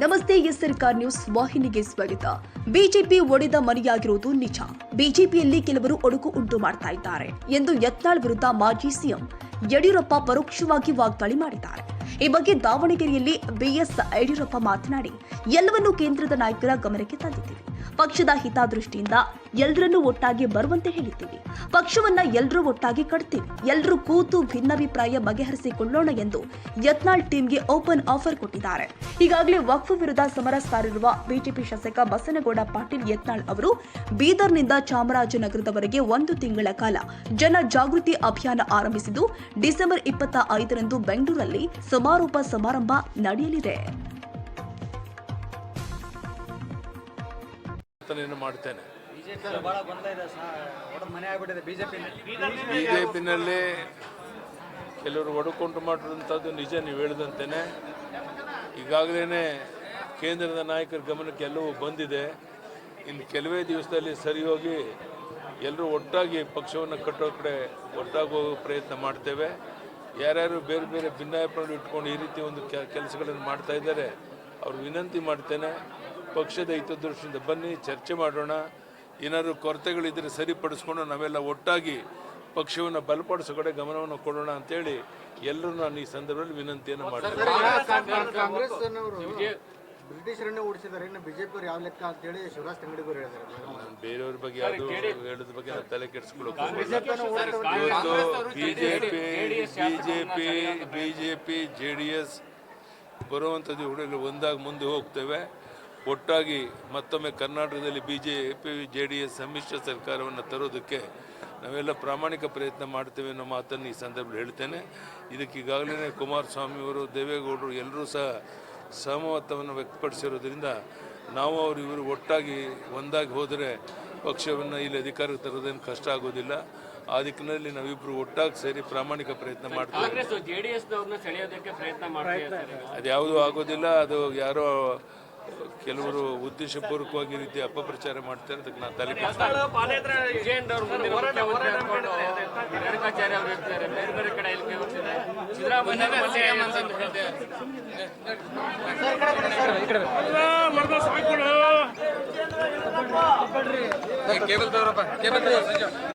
ನಮಸ್ತೆ, ಎಸ್ಆರ್ಕಾರ್ ನ್ಯೂಸ್ ವಾಹಿನಿಗೆ ಸ್ವಾಗತ. ಬಿಜೆಪಿ ಒಡೆದ ಮನೆಯಾಗಿರುವುದು ನಿಜ. ಬಿಜೆಪಿಯಲ್ಲಿ ಕೆಲವರು ಒಡುಕು ಉಂಟು ಮಾಡ್ತಾ ಇದ್ದಾರೆ ಎಂದು ಯತ್ನಾಳ್ ವಿರುದ್ಧ ಮಾಜಿ ಸಿಎಂ ಯಡಿಯೂರಪ್ಪ ಪರೋಕ್ಷವಾಗಿ ವಾಗ್ದಾಳಿ ಮಾಡಿದ್ದಾರೆ. ಈ ಬಗ್ಗೆ ದಾವಣಗೆರೆಯಲ್ಲಿ ಬಿಎಸ್ ಯಡಿಯೂರಪ್ಪ ಮಾತನಾಡಿ, ಎಲ್ಲವನ್ನೂ ಕೇಂದ್ರದ ನಾಯಕರ ಗಮನಕ್ಕೆ ತಂದಿದ್ದೀವಿ. ಪಕ್ಷದ ಹಿತದೃಷ್ಟಿಯಿಂದ ಎಲ್ಲರನ್ನೂ ಒಟ್ಟಾಗಿ ಬರುವಂತೆ ಹೇಳಿದ್ದೀವಿ. ಪಕ್ಷವನ್ನ ಎಲ್ಲರೂ ಒಟ್ಟಾಗಿ ಕಟ್ತೀವಿ. ಎಲ್ಲರೂ ಕೂತು ಭಿನ್ನಾಭಿಪ್ರಾಯ ಬಗೆಹರಿಸಿಕೊಳ್ಳೋಣ ಎಂದು ಯತ್ನಾಳ್ ಟೀಮ್ಗೆ ಓಪನ್ ಆಫರ್ ಕೊಟ್ಟಿದ್ದಾರೆ. ಈಗಾಗಲೇ ವಕ್ಫ್ ವಿರುದ್ಧ ಸಮರ ಸಾರಿರುವ ಬಿಜೆಪಿ ಶಾಸಕ ಬಸನಗೌಡ ಪಾಟೀಲ್ ಯತ್ನಾಳ್ ಅವರು ಬೀದರ್ನಿಂದ ಚಾಮರಾಜನಗರದವರೆಗೆ 1 ತಿಂಗಳ ಕಾಲ ಜನ ಜಾಗೃತಿ ಅಭಿಯಾನ ಆರಂಭಿಸಿದ್ದು, ಡಿಸೆಂಬರ್ 25ರಂದು ಬೆಂಗಳೂರಲ್ಲಿ ಸಮಾರೋಪ ಸಮಾರಂಭ ನಡೆಯಲಿದೆ. ಮಾಡ್ತೇನೆ. ಬಿಜೆಪಿನಲ್ಲಿ ಕೆಲವರು ಒಡಕೊಂಡು ಮಾಡಿರುವಂಥದ್ದು ನಿಜ, ನೀವು ಹೇಳಿದಂತೆಯೇ. ಈಗಾಗಲೇ ಕೇಂದ್ರದ ನಾಯಕರ ಗಮನಕ್ಕೆ ಎಲ್ಲವೂ ಬಂದಿದೆ. ಇನ್ನು ಕೆಲವೇ ದಿವಸದಲ್ಲಿ ಸರಿ ಹೋಗಿ ಎಲ್ಲರೂ ಒಟ್ಟಾಗಿ ಪಕ್ಷವನ್ನು ಕಟ್ಟೋ ಕಡೆ ಒಟ್ಟಾಗಿ ಹೋಗೋ ಪ್ರಯತ್ನ ಮಾಡ್ತೇವೆ. ಯಾರ್ಯಾರು ಬೇರೆ ಬೇರೆ ಭಿನ್ನಾಭಿಪ್ರಾಯ ಇಟ್ಕೊಂಡು ಈ ರೀತಿ ಒಂದು ಕೆಲಸಗಳನ್ನು ಮಾಡ್ತಾ ಇದ್ದಾರೆ, ಅವ್ರು ವಿನಂತಿ ಮಾಡ್ತೇನೆ, ಪಕ್ಷದ ಹಿತದೃಷ್ಟಿಯಿಂದ ಬನ್ನಿ, ಚರ್ಚೆ ಮಾಡೋಣ. ಏನಾದರೂ ಕೊರತೆಗಳಿದ್ದರೆ ಸರಿಪಡಿಸ್ಕೊಂಡು ನಾವೆಲ್ಲ ಒಟ್ಟಾಗಿ ಪಕ್ಷವನ್ನು ಬಲಪಡಿಸೋ ಕಡೆ ಗಮನವನ್ನು ಕೊಡೋಣ ಅಂತೇಳಿ ಎಲ್ಲರೂ ನಾನು ಈ ಸಂದರ್ಭದಲ್ಲಿ ವಿನಂತಿಯನ್ನು ಮಾಡ್ತೇನೆ. ಬ್ರಿಟಿಷರನ್ನೇ ಓಡಿಸಿದ್ದಾರೆ, ಇನ್ನು ಬಿಜೆಪಿ ಯಾವ ಲೆಕ್ಕ ಅಂತೇಳಿ ಶಿವರಾಜ್ ತಂಗಡಿಗರು ಹೇಳಿದ್ದಾರೆ. ನಾನು ಬೇರೆಯವ್ರ ಬಗ್ಗೆ ಯಾವುದು ಹೇಳೋದ್ರ ಬಗ್ಗೆ ನಾನು ತಲೆ ಕೆಡಿಸ್ಕೊಳ್ಳೋಕೆ ಬಿಜೆಪಿ JDS ಬರುವಂಥದ್ದು ಹುಡುಗರು ಒಂದಾಗಿ ಮುಂದೆ ಹೋಗ್ತೇವೆ. ಒಟ್ಟಾಗಿ ಮತ್ತೊಮ್ಮೆ ಕರ್ನಾಟಕದಲ್ಲಿ BJP JDS ಸಮ್ಮಿಶ್ರ ಸರ್ಕಾರವನ್ನು ತರೋದಕ್ಕೆ ನಾವೆಲ್ಲ ಪ್ರಾಮಾಣಿಕ ಪ್ರಯತ್ನ ಮಾಡ್ತೇವೆ ಅನ್ನೋ ಮಾತನ್ನು ಈ ಸಂದರ್ಭದಲ್ಲಿ ಹೇಳ್ತೇನೆ. ಇದಕ್ಕೆ ಈಗಾಗಲೇ ಕುಮಾರಸ್ವಾಮಿಯವರು, ದೇವೇಗೌಡರು ಎಲ್ಲರೂ ಸಹ ಸಹಮತವನ್ನು ವ್ಯಕ್ತಪಡಿಸಿರೋದ್ರಿಂದ ನಾವು ಇವರು ಒಟ್ಟಾಗಿ ಒಂದಾಗಿ ಹೋದರೆ ಪಕ್ಷವನ್ನು ಇಲ್ಲಿ ಅಧಿಕಾರಕ್ಕೆ ತರೋದೇನು ಕಷ್ಟ ಆಗೋದಿಲ್ಲ. ಆ ದಿಕ್ಕಿನಲ್ಲಿ ನಾವಿಬ್ಬರು ಒಟ್ಟಾಗಿ ಸೇರಿ ಪ್ರಾಮಾಣಿಕ ಪ್ರಯತ್ನ ಮಾಡ್ತೇವೆ. ಅದು ಯಾವುದೂ ಆಗೋದಿಲ್ಲ. ಅದು ಯಾರೋ ಕೆಲವರು ಉದ್ದೇಶಪೂರ್ವಕವಾಗಿ ರೀತಿ ಅಪಪ್ರಚಾರ ಮಾಡ್ತಾರೆ. ಅದಕ್ಕೆ ನಾನು ತಲೆ ಕೇಬಲ್